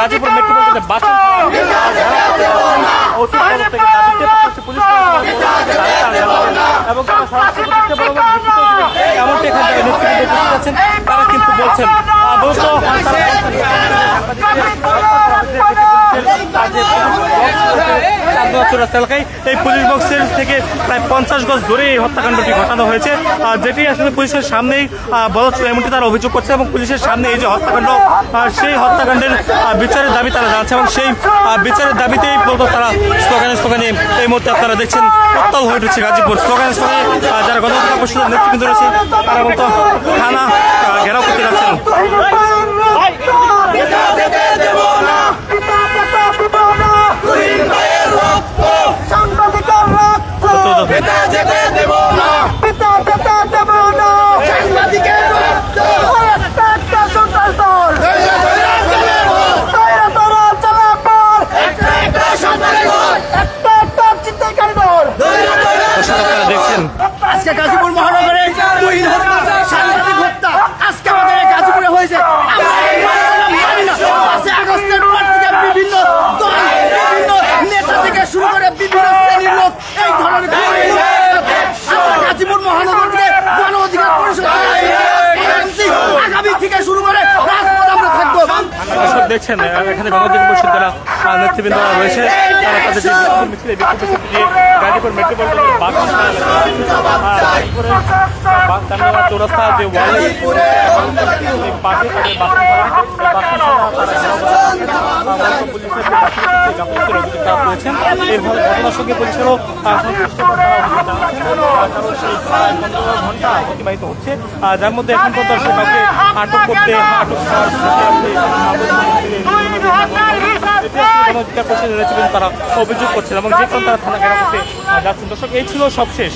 গাজীপুর মেট্রোপলিটনে বাস এবং এমনটি এখানে নেতৃবৃন্দ উপস্থিত আছেন তারা কিন্তু বলছেন এলাকায় এই পুলিশ বক্সের থেকে প্রায় 50 গজ ধরে এই হত্যাকাণ্ডটি ঘটানো হয়েছে, যেটি আসলে পুলিশের সামনেই বলা ছিল এমনটি তারা অভিযোগ করছে এবং পুলিশের সামনে এই যে হত্যাকাণ্ড সেই হত্যাকাণ্ডের বিচারের দাবি তারা জানাচ্ছে এবং সেই বিচারের দাবিতেই বলতো তারা স্লোগানে এই মুহূর্তে আপনারা দেখছেন উত্তাল হয়ে উঠেছে গাজীপুর। স্লোগানে যারা গণতন্ত্র পরিষদের নেতৃবৃন্দ রয়েছে তারা বলতো থানা ঘেরাও করতে যাচ্ছেন। আজকে গাজীপুর মহানগরে সাংবাদিক হত্যা আজকে আমাদের গাজীপুরে হয়েছে। আগস্টের পর থেকে বিভিন্ন দল বিভিন্ন নেতা থেকে শুরু করে বিভিন্ন শ্রেণীর লোক এই ধরনের গাজীপুর মহানগর থেকে গণ অধিকার পরিষদ আগামী থেকে শুরু করে রাজপথ আমরা থাকবো। দেখছেন এখানে গণ অধিকার পরিষদ যারা নেতৃবৃন্দ রয়েছে তারা তাদের যে মিছিলে গাজীপুর মেট্রোপলিটনের চৌরাস্তা যে ঘটনার সঙ্গে পুলিশেরও ঘন্টা অতিবাহিত হচ্ছে, যার মধ্যে এখন পর্যন্ত কাউকে আটক করতে তারা অভিযোগ করছেন এবং যে তারা থানা ঘেরাও করতে যাচ্ছেন। দর্শক, এই ছিল সবশেষ।